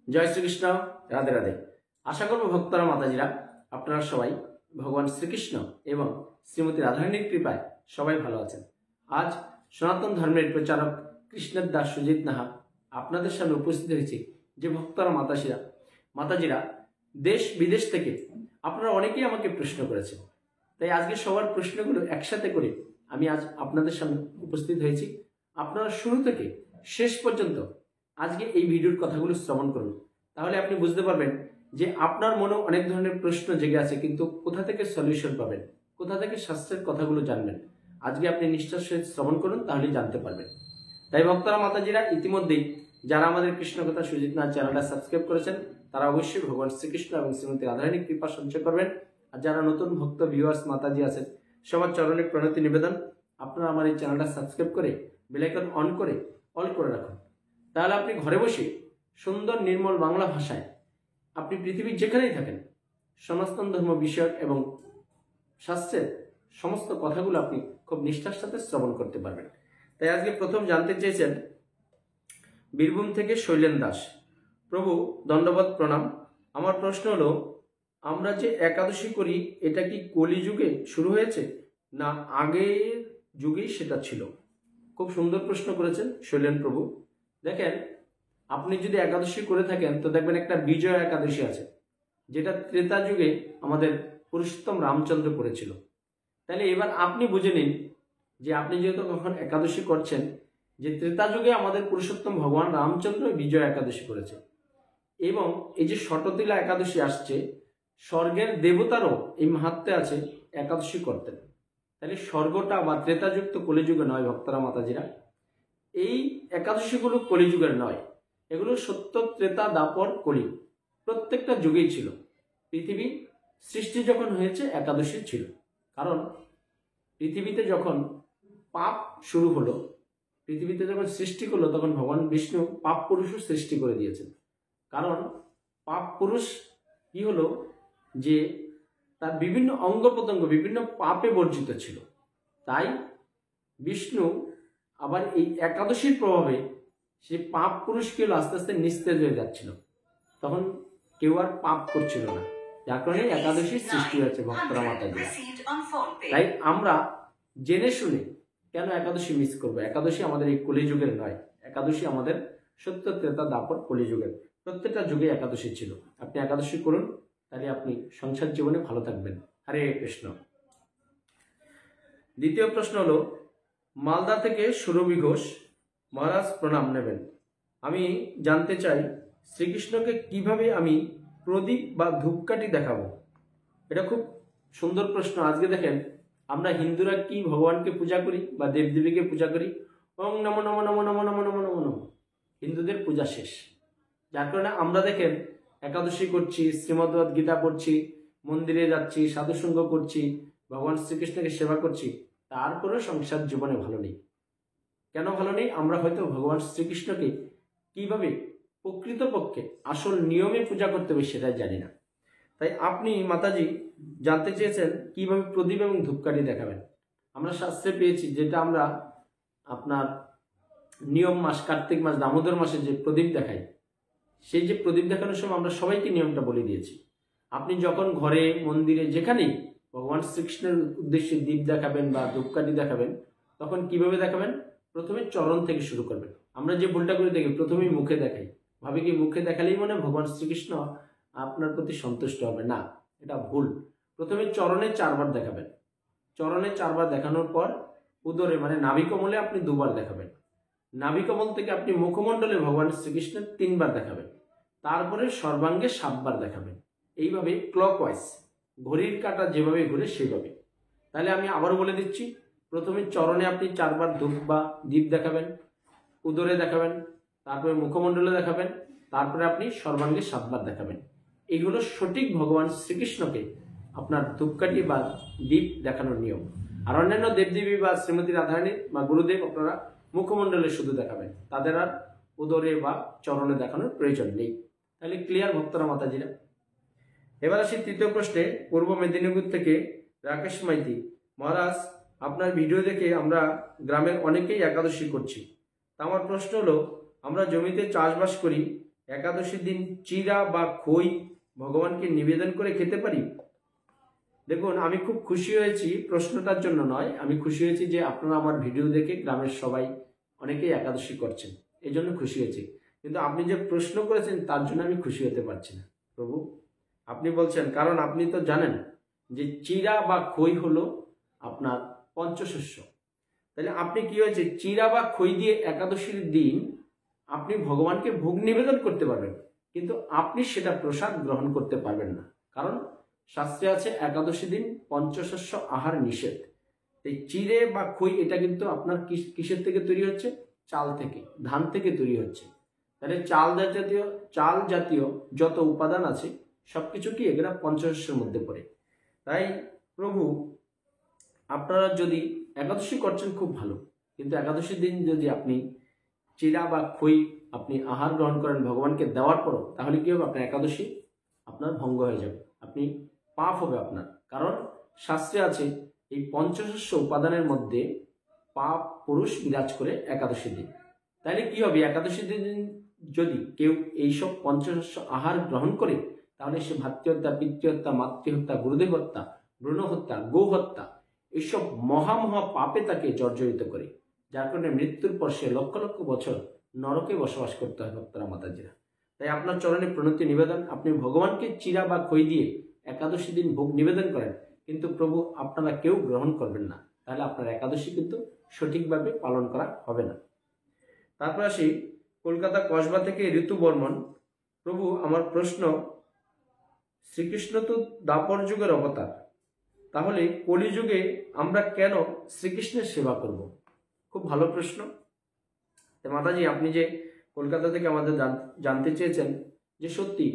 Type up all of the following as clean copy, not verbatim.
জয় শ্রীকৃষ্ণ, রাধে রাধে। আশা করব ভক্তরা মাতাজিরা আপনারা সবাই ভগবান শ্রীকৃষ্ণ এবং শ্রীমতী রাধারানীর কৃপায় সবাই ভালো আছেন। আজ সনাতন ধর্মের প্রচারক কৃষ্ণের দাস সুজিত নাহা আপনাদের সামনে উপস্থিত হয়েছি। যে ভক্তরা মাতাজিরা দেশ বিদেশ থেকে আপনারা অনেকেই আমাকে প্রশ্ন করেছেন, তাই আজকে সবার প্রশ্নগুলো একসাথে করে আমি আজ আপনাদের সামনে উপস্থিত হয়েছি। আপনারা শুরু থেকে শেষ পর্যন্ত আজকে এই ভিডিওর কথাগুলো শ্রবণ করুন, তাহলে আপনি বুঝতে পারবেন যে আপনার মনে অনেক ধরনের প্রশ্ন জেগে আছে, কিন্তু কোথা থেকে সলিউশন পাবেন, কোথা থেকে শাস্ত্রের কথাগুলো জানবেন। আজকে আপনি নিষ্ঠার সহিত শ্রবণ করুন, তাহলেই জানতে পারবেন। তাই ভক্তরা মাতাজিরা ইতিমধ্যেই যারা আমাদের কৃষ্ণকথা সুজিত নাথ চ্যানেলটা সাবস্ক্রাইব করেছেন তারা অবশ্যই ভগবান শ্রীকৃষ্ণ এবং শ্রীমতী রাধারানীর কৃপা সঞ্চয় করবেন। আর যারা নতুন ভক্ত ভিউয়ার্স মাতাজি আছেন সবার চরণে প্রণতি নিবেদন, আপনারা আমার এই চ্যানেলটা সাবস্ক্রাইব করে বেল আইকন অন করে অল করে রাখুন। তাহলে আপনি ঘরে বসে সুন্দর নির্মল বাংলা ভাষায় আপনি পৃথিবীর যেখানেই থাকেন সনাতন ধর্ম বিষয়ক এবং শাস্ত্রের সমস্ত কথাগুলো আপনি খুব নিষ্ঠার সাথে শ্রবণ করতে পারবেন। তাই আজকে প্রথম জানতে চেয়েছেন বীরভূম থেকে শৈলেন দাস। প্রভু দণ্ডবত প্রণাম। আমার প্রশ্ন হলো, আমরা যে একাদশী করি এটা কি কলিযুগে শুরু হয়েছে না আগের যুগেই সেটা ছিল? খুব সুন্দর প্রশ্ন করেছেন শৈলেন প্রভু। দেখেন, আপনি যদি একাদশী করে থাকেন তো দেখবেন একটা বিজয়া একাদশী আছে, যেটা ত্রেতা যুগে আমাদের পুরুষোত্তম রামচন্দ্র করেছিল। তাহলে এবার আপনি বুঝে নিন যে আপনি যেহেতু কখন একাদশী করছেন, যে ত্রেতা যুগে আমাদের পুরুষোত্তম ভগবান রামচন্দ্র বিজয়া একাদশী করেছে। এবং এই যে শততিলা একাদশী আসছে, স্বর্গের দেবতারও এই মাহাত্ম্য আছে একাদশী করতেন। তাহলে স্বর্গটা বা ত্রেতাযুক্ত কলিযুগে নয় ভক্তরা মাতাজিরা। এই একাদশীগুলো কলিযুগের নয়, এগুলো সত্য ত্রেতা দাপর কলি প্রত্যেকটা যুগেই ছিল। পৃথিবী সৃষ্টি যখন হয়েছে একাদশী ছিল, কারণ পৃথিবীতে যখন পাপ শুরু হলো, পৃথিবীতে যখন সৃষ্টি করলো তখন ভগবান বিষ্ণু পাপ পুরুষও সৃষ্টি করে দিয়েছেন। কারণ পাপ পুরুষ কি হলো যে তার বিভিন্ন অঙ্গ প্রত্যঙ্গ বিভিন্ন পাপে বর্জিত ছিল। তাই বিষ্ণু আবার এই একাদশীর প্রভাবে সে পাপ পুরুষকে আস্তে আস্তে নিস্তেজ হয়ে যাচ্ছিল, তখন কেউ আর পাপ করছিল না, যার কারণে একাদশীর সৃষ্টি হয়েছে ভক্তরা মাতাজিরা। তাই আমরা জেনে শুনে কেন একাদশী মিস করবো? একাদশী আমাদের এই কলিযুগের নয়, একাদশী আমাদের সত্য ত্রেতা দাপর কলিযুগের। প্রত্যেকটা যুগে একাদশী ছিল। আপনি একাদশী করুন, তাহলে আপনি সংসার জীবনে ভালো থাকবেন। হরে কৃষ্ণ। দ্বিতীয় প্রশ্ন হলো, মালদা থেকে সুরভি ঘোষ। মহারাজ প্রণাম নেবেন। আমি জানতে চাই শ্রীকৃষ্ণকে কিভাবে আমি প্রদীপ বা ধূপকাঠি দেখাবো? এটা খুব সুন্দর প্রশ্ন। আজকে দেখেন, আমরা হিন্দুরা কি ভগবানকে পূজা করি বা দেবদেবীকে পূজা করি? ওং নমো নমো নমো নমো নমো নমো নমো নমো, হিন্দুদের পূজা শেষ। যার কারণে আমরা দেখেন একাদশী করছি, শ্রীমদ্ভগবদ গীতা পড়ছি, মন্দিরে যাচ্ছি, সাধুসঙ্গ করছি, ভগবান শ্রীকৃষ্ণকে সেবা করছি, তারপরেও সংসার জীবনে ভালো নেই। কেন ভালো নেই? আমরা হয়তো ভগবান শ্রীকৃষ্ণকে কিভাবে প্রকৃতপক্ষে আসল নিয়মে পূজা করতে হবে সেটাই জানি না। তাই আপনি মাতাজি জানতে চেয়েছেন কিভাবে প্রদীপ এবং ধূপকাঠি দেখাবেন। আমরা শাস্ত্রে পেয়েছি, যেটা আমরা আপনার নিয়ম মাস কার্তিক মাস দামোদর মাসে যে প্রদীপ দেখাই, সেই যে প্রদীপ দেখানোর সময় আমরা সবাইকে নিয়মটা বলে দিয়েছি। আপনি যখন ঘরে মন্দিরে যেখানেই ভগবান শ্রীকৃষ্ণের উদ্দেশ্যে দীপ দেখাবেন বা ধূপকাঠি দেখাবেন, তখন কিভাবে দেখাবেন? প্রথমে চরণ থেকে শুরু করবেন। আমরা যে ভুলটা করে দেখি, প্রথমেই মুখে দেখাই, ভাবি কি মুখে দেখালেই মানে ভগবান শ্রীকৃষ্ণ আপনার প্রতি সন্তুষ্ট হবে, না, এটা ভুল। প্রথমে চরণে 4 বার দেখাবেন। চরণে 4 বার দেখানোর পর উদরে মানে নাভিকমলে আপনি 2 বার দেখাবেন। নাভিকমল থেকে আপনি মুখমণ্ডলে ভগবান শ্রীকৃষ্ণের 3 বার দেখাবেন। তারপরে সর্বাঙ্গে 7 বার দেখাবেন। এইভাবে ক্লকওয়াইজ, ঘড়ির কাঁটা যেভাবে ঘুরে সেইভাবে। তাহলে আমি আবারও বলে দিচ্ছি, প্রথমে চরণে আপনি 4 বার ধূপ বা দীপ দেখাবেন, উদরে দেখাবেন, তারপরে মুখমণ্ডলে দেখাবেন, তারপরে আপনি সর্বাঙ্গে 7 বার দেখাবেন। এইগুলো সঠিক ভগবান শ্রীকৃষ্ণকে আপনার ধূপকাঠি বা দীপ দেখানোর নিয়ম। আর অন্যান্য দেবদেবী বা শ্রীমতী রাধারানী বা গুরুদেব আপনারা মুখমণ্ডলে শুধু দেখাবেন, তাদের আর উদরে বা চরণে দেখানোর প্রয়োজন নেই। তাহলে ক্লিয়ার ভক্তরা মাতাজিরা। এবার আসি তৃতীয় প্রশ্নে। পূর্ব মেদিনীপুর থেকে রাকেশ মাইতি। মহারাজ, আপনার ভিডিও দেখে আমরা গ্রামের অনেকেই একাদশী করছি। তা আমার প্রশ্ন হলো, আমরা জমিতে চাষবাস করি, একাদশীর দিন চিরা বা খই ভগবানকে নিবেদন করে খেতে পারি? দেখুন, আমি খুব খুশি হয়েছি, প্রশ্নটার জন্য নয়, আমি খুশি হয়েছি যে আপনারা আমার ভিডিও দেখে গ্রামের সবাই অনেকেই একাদশী করছেন, এই জন্য খুশি হয়েছি। কিন্তু আপনি যে প্রশ্ন করেছেন তার জন্য আমি খুশি হতে পারছি না প্রভু। আপনি বলছেন, কারণ আপনি তো জানেন যে চিরা বা খই হলো আপনার পঞ্চশস্য। তাহলে আপনি কি হয়েছে, চিরা বা খই দিয়ে একাদশীর দিন আপনি ভগবানকে ভোগ নিবেদন করতে পারবেন, কিন্তু আপনি সেটা প্রসাদ গ্রহণ করতে পারবেন না। কারণ শাস্ত্রে আছে একাদশী দিন পঞ্চশস্য আহার নিষেধ। এই চিড়ে বা খই এটা কিন্তু আপনার কিসের থেকে তৈরি হচ্ছে? চাল থেকে, ধান থেকে তৈরি হচ্ছে। তাহলে চাল জাতীয় যত উপাদান আছে সবকিছু কি এগুলা পঞ্চশস্যের মধ্যে পড়ে। তাই প্রভু, আপনারা যদি একাদশী করছেন খুব ভালো, কিন্তু একাদশীর দিন যদি আপনি চিরা বা খই আপনি আহার গ্রহণ করেন ভগবানকে দেওয়ার পরও, তাহলে কি হবে? আপনার একাদশী আপনার ভঙ্গ হয়ে যাবে, আপনি পাপ হবে আপনার। কারণ শাস্ত্রে আছে এই পঞ্চশস্য উপাদানের মধ্যে পাপ পুরুষ বিরাজ করে একাদশীর দিন। তাহলে কি হবে? একাদশীর দিন যদি কেউ এইসব পঞ্চশস্য আহার গ্রহণ করে, তাহলে সে ভাতৃহত্যা, পিতৃহত্যা, মাতৃহত্যা, গুরুদেব হত্যা, ভ্রূণ হত্যা, গো হত্যা, এইসব মহা পাপে তাকে জর্জরিত করে, যার কারণে মৃত্যুর পর সে লক্ষ লক্ষ বছর নরকে বসবাস করতে হয় ভক্তরা মাতাজিরা। তাই আপনার চরণে প্রণতি নিবেদন, আপনি ভগবানকে চিরা বা খই দিয়ে একাদশী দিন ভোগ নিবেদন করেন, কিন্তু প্রভু আপনারা কেউ গ্রহণ করবেন না, তাহলে আপনার একাদশী কিন্তু সঠিকভাবে পালন করা হবে না। তারপর আসি কলকাতা কসবা থেকে ঋতু বর্মন। প্রভু, আমার প্রশ্ন, শ্রীকৃষ্ণ তো দ্বাপর যুগের অবতার, তাহলে কলিযুগে আমরা কেন শ্রীকৃষ্ণের সেবা করব? খুব ভালো প্রশ্ন। মাতাজি, আপনি যে কলকাতা থেকে আমাদের জানতে চেয়েছেন যে সত্যি,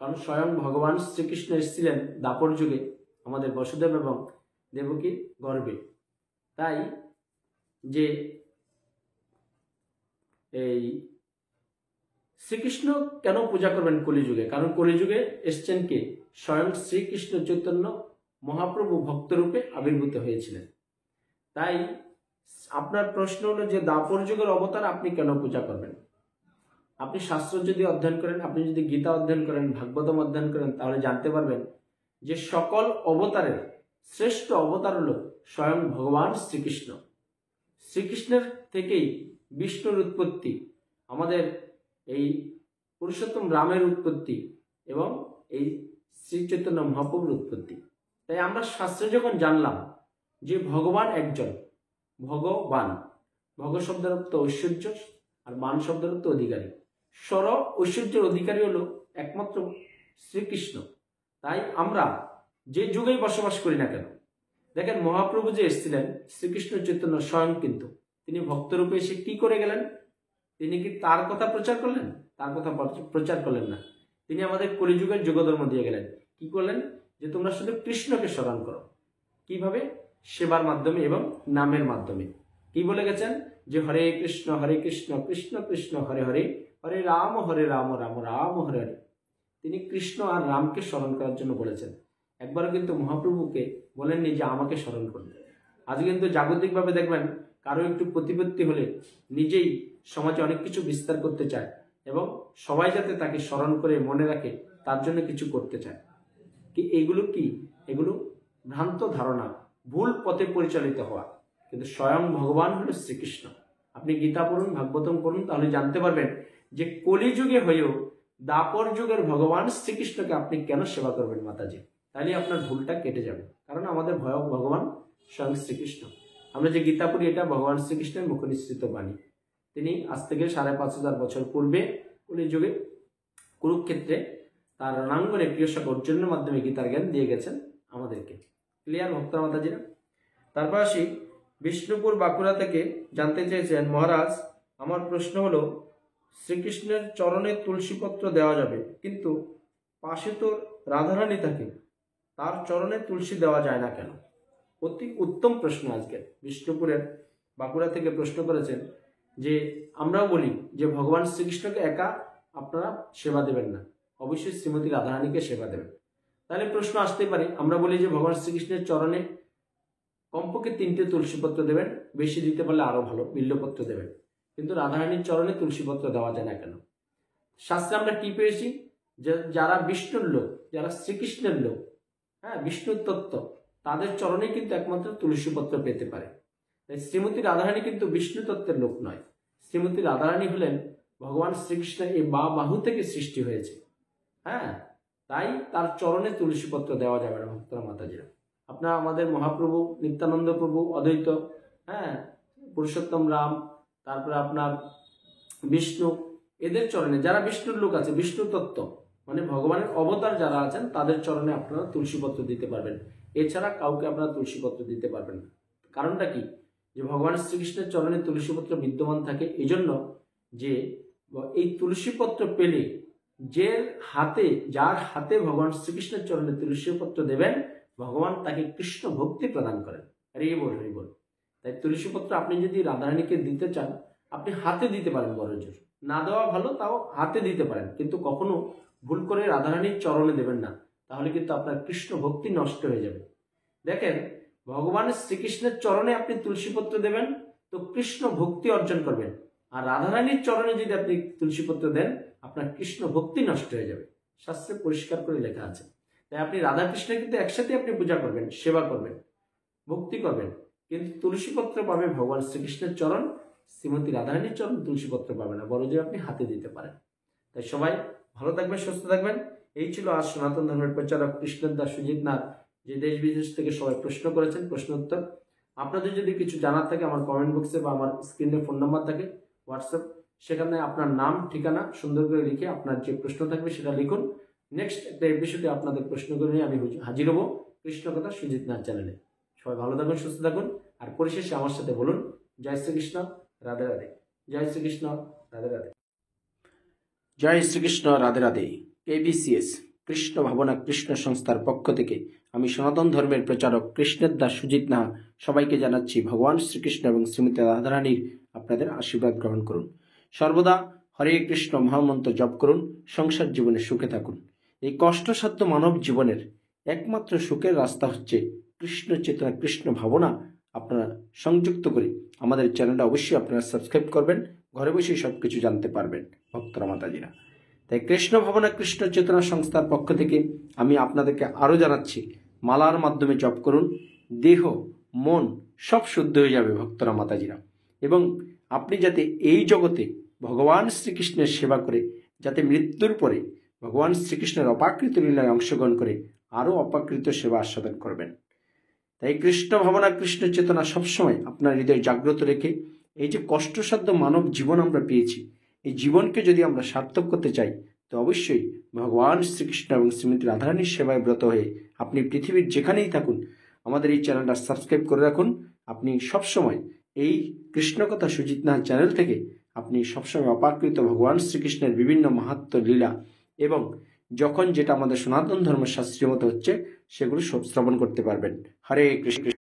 কারণ স্বয়ং ভগবান শ্রীকৃষ্ণ এসেছিলেন দ্বাপর যুগে আমাদের বসুদেব এবং দেবকীর গর্ভে। তাই যে এই শ্রীকৃষ্ণ কেন পূজা করবেন কলিযুগে? কারণ কলিযুগে এসছেন কে? স্বয়ং শ্রীকৃষ্ণ চৈতন্য মহাপ্রভু ভক্তরূপে আবির্ভূত হয়েছিলেন। তাই আপনার প্রশ্ন হলো যে দ্বাপর যুগের অবতার আপনি কেন পূজা করবেন? আপনি শাস্ত্র যদি অধ্যয়ন করেন, আপনি যদি গীতা অধ্যয়ন করেন, ভাগবতম অধ্যয়ন করেন, তাহলে জানতে পারবেন যে সকল অবতারের শ্রেষ্ঠ অবতার হল স্বয়ং ভগবান শ্রীকৃষ্ণ। শ্রীকৃষ্ণের থেকেই বিষ্ণুর উৎপত্তি, আমাদের এই পুরুষোত্তম রামের উৎপত্তি এবং এই শ্রী চৈতন্য মহাপ্রভুর উৎপত্তি। তাই আমরা শাস্ত্রে যখন জানলাম যে ভগবান একজন, ভগবান, ভগ শব্দের অর্থ ঐশ্বর্য আর বান শব্দের অর্থ অধিকারী, স্বর ঐশ্বর্যের অধিকারী হলো একমাত্র শ্রীকৃষ্ণ। তাই আমরা যে যুগেই বসবাস করি না কেন, দেখেন মহাপ্রভু যে এসেছিলেন শ্রীকৃষ্ণ চৈতন্য স্বয়ং, কিন্তু তিনি ভক্তরূপে এসে কি করে গেলেন? তিনি কি তার কথা প্রচার করলেন? তার কথা প্রচার করলেন না। তিনি আমাদের কলিযুগের যুগধর্ম দিয়ে গেলেন। কি করলেন? যে তোমরা শুধু কৃষ্ণকে স্মরণ করো। কিভাবে? সেবার মাধ্যমে এবং নামের মাধ্যমে। কি বলে গেছেন? যে হরে কৃষ্ণ কৃষ্ণ কৃষ্ণ হরে হরে, হরে রাম রাম রাম হরে হরে। তিনি কৃষ্ণ আর রামকে স্মরণ করার জন্য বলেছেন। একবারও কিন্তু মহাপ্রভুকে বলেননি যে আমাকে স্মরণ করুন। আজ কিন্তু জাগতিকভাবে দেখবেন কারো একটু প্রতিপত্তি হলে নিজেই সমাজে অনেক কিছু বিস্তার করতে চায় এবং সবাই যাতে তাকে স্মরণ করে মনে রাখে তার জন্য কিছু করতে চায়। কি এগুলো কি? এগুলো ভ্রান্ত ধারণা, ভুল পথে পরিচালিত হওয়া। কিন্তু স্বয়ং ভগবান হলো শ্রীকৃষ্ণ। আপনি গীতা পড়ুন, ভাগবতম পড়ুন, তাহলে জানতে পারবেন যে কলিযুগে হয়েও দ্বাপর যুগের ভগবান শ্রীকৃষ্ণকে আপনি কেন সেবা করবেন মাতাজি। তাহলে আপনার ভুলটা কেটে যাবে। কারণ আমাদের ভগবান স্বয়ং শ্রীকৃষ্ণ। আমরা যে গীতা পড়ি এটা ভগবান শ্রীকৃষ্ণের মুখনিসৃত বাণী। তিনি আজ থেকে 5,500 বছর পূর্বে কলিযুগে কুরুক্ষেত্রে তার রণাঙ্গনে ক্রিয়শক অর্জুনের মাধ্যমে গীতার জ্ঞান দিয়ে গেছেন আমাদেরকে। ক্লিয়ার ভক্তরা মাতাজিরা? তারপর আসি বিষ্ণুপুর বাঁকুড়া থেকে জানতে চেয়েছেন, মহারাজ আমার প্রশ্ন হলো, শ্রীকৃষ্ণের চরণে তুলসীপত্র দেওয়া যাবে, কিন্তু পাশে তো রাধারানী থাকে, তার চরণে তুলসী দেওয়া যায় না কেন? অতি উত্তম প্রশ্ন আজকে বিষ্ণুপুরের বাঁকুড়া থেকে প্রশ্ন করেছেন। যে আমরাও বলি যে ভগবান শ্রীকৃষ্ণকে একা আপনারা সেবা দেবেন না, অবশ্যই শ্রীমতী রাধারানীকে সেবা দেবেন। তাহলে প্রশ্ন আসতেই পারে, আমরা বলি যে ভগবান শ্রীকৃষ্ণের চরণে কমপক্ষে 3টে তুলসীপত্র দেবেন, বেশি দিতে পারলে আরো ভালো, বিল্লপত্র দেবেন, কিন্তু রাধারানীর চরণে তুলসীপত্র দেওয়া যায় না কেন? শাস্ত্রে আমরা কি পেয়েছি, যে যারা বিষ্ণুর লোক, যারা শ্রীকৃষ্ণের লোক, হ্যাঁ, বিষ্ণুর তত্ত্ব, তাদের চরণে কিন্তু একমাত্র তুলসী পত্র পেতে পারে। তাই শ্রীমতী রাধারানী কিন্তু বিষ্ণু তত্ত্বের লোক নয়। শ্রীমতী রাধারানী হলেন ভগবান শ্রীকৃষ্ণের এই বাহু থেকে সৃষ্টি হয়েছে। হ্যাঁ, তাই তার চরণে তুলসী পত্র দেওয়া যাবে না ভক্তরা মাতাজিরা। আপনার আমাদের মহাপ্রভু, নিত্যানন্দ প্রভু, অদ্বৈত, হ্যাঁ, পুরুষোত্তম রাম, তারপরে আপনার বিষ্ণু, এদের চরণে যারা বিষ্ণুর লোক আছে, বিষ্ণু তত্ত্ব মানে ভগবানের অবতার যারা আছেন, তাদের চরণে আপনারা তুলসী পত্র দিতে পারবেন। এছাড়া কাউকে আপনারা তুলসী পত্র দিতে পারবেন না। কারণটা কি, যে ভগবান শ্রীকৃষ্ণের চরণে তুলসী পত্র বিদ্যমান থাকে এই জন্য যে এই তুলসী পত্র পেলে যার হাতে ভগবান শ্রীকৃষ্ণের চরণে তুলসী পত্র দেবেন, ভগবান তাকে কৃষ্ণ ভক্তি প্রদান করেন। হরি বল। তাই তুলসী পত্র আপনি যদি রাধারানীকে দিতে চান, আপনি হাতে দিতে পারেন, বড়জোর না দেওয়া ভালো, তাও হাতে দিতে পারেন, কিন্তু কখনো ভুল করে রাধারানীর চরণে দেবেন না, তাহলে কিন্তু আপনার কৃষ্ণ ভক্তি নষ্ট হয়ে যাবে। দেখেন, ভগবান শ্রীকৃষ্ণের চরণে আপনি তুলসী পত্র দেবেন তো কৃষ্ণ ভক্তি অর্জন করবেন, আর রাধারানীর চরণে যদি আপনি তুলসী পত্র দেন, আপনার কৃষ্ণ ভক্তি নষ্ট হয়ে যাবে। শাস্ত্রে পরিষ্কার করে লেখা আছে। তাই আপনি রাধা কৃষ্ণ কিন্তু একসাথে আপনি পূজা করবেন, সেবা করবেন, ভক্তি করবেন, কিন্তু তুলসী পত্র পাবে ভগবান শ্রীকৃষ্ণের চরণ, শ্রীমতী রাধারানীর চরণ তুলসী পত্র পাবে না, বড় যে আপনি হাতে দিতে পারেন। তাই সবাই ভালো থাকবেন, সুস্থ থাকবেন। এই ছিল আজ সনাতন ধর্মের প্রচারক কৃষ্ণের দাস সুজিত নাথ, যে দেশ বিদেশ থেকে সবাই প্রশ্ন করেছেন, প্রশ্ন উত্তর। আপনাদের যদি কিছু জানার থাকে, আমার কমেন্ট বক্সে বা আমার স্ক্রিনে ফোন নাম্বার থাকে, হোয়াটসঅ্যাপ, সেখানে আপনার নাম ঠিকানা সুন্দর করে লিখে আপনার যে প্রশ্ন থাকবে সেটা লিখুন। নেক্সট একটা এপিসোডে আপনাদের প্রশ্নগুলো নিয়ে আমি হাজির হব কৃষ্ণ কথা সুজিত নাথ চ্যানেলে। সবাই ভালো থাকুন, সুস্থ থাকুন, আর পরিশেষে আমার সাথে বলুন জয় শ্রীকৃষ্ণ, রাধে রাধে। জয় শ্রীকৃষ্ণ, রাধে রাধে। জয় শ্রীকৃষ্ণ, রাধে রাধে। KBCS কৃষ্ণ ভাবনা কৃষ্ণ সংস্থার পক্ষ থেকে আমি সনাতন ধর্মের প্রচারক কৃষ্ণের দাস সুজিত নাহা সবাইকে জানাচ্ছি ভগবান শ্রীকৃষ্ণ এবং শ্রীমতী রাধারানীর আপনাদের আশীর্বাদ গ্রহণ করুন। সর্বদা হরে কৃষ্ণ মহামন্ত্র জপ করুন, সংসার জীবনে সুখে থাকুন। এই কষ্টসাধ্য মানব জীবনের একমাত্র সুখের রাস্তা হচ্ছে কৃষ্ণ চেতনা, কৃষ্ণ ভাবনা আপনারা সংযুক্ত করে আমাদের চ্যানেলটা অবশ্যই আপনারা সাবস্ক্রাইব করবেন, ঘরে বসেই সব কিছু জানতে পারবেন ভক্তরা মাতাজিরা। তাই কৃষ্ণ ভাবনা কৃষ্ণ চেতনা সংস্থার পক্ষ থেকে আমি আপনাদেরকে আরও জানাচ্ছি, মালার মাধ্যমে জপ করুন, দেহ মন সব শুদ্ধ হয়ে যাবে ভক্তরা মাতাজিরা। এবং আপনি যাতে এই জগতে ভগবান শ্রীকৃষ্ণের সেবা করে, যাতে মৃত্যুর পরে ভগবান শ্রীকৃষ্ণের অপাকৃত লীলায় অংশগ্রহণ করে আরও অপাকৃত সেবা আস্বাদন করবেন। তাই কৃষ্ণ ভাবনা কৃষ্ণ চেতনা সবসময় আপনার হৃদয় জাগ্রত রেখে, এই যে কষ্টসাধ্য মানব জীবন আমরা পেয়েছি, এই জীবনকে যদি আমরা সার্থক করতে চাই, তো অবশ্যই ভগবান শ্রীকৃষ্ণ এবং শ্রীমতী রাধারানীর সেবায় ব্রত হয়ে আপনি পৃথিবীর যেখানেই থাকুন আমাদের এই চ্যানেলটা সাবস্ক্রাইব করে রাখুন। আপনি সবসময় এই কৃষ্ণকথা সুজিত নাথ চ্যানেল থেকে আপনি সবসময় অপাকৃত ভগবান শ্রীকৃষ্ণের বিভিন্ন মাহাত্ম্য লীলা এবং যখন যেটা আমাদের সনাতন ধর্মের শাস্ত্রীয় মতো হচ্ছে সেগুলো সব শ্রবণ করতে পারবেন। হরে কৃষ্ণ।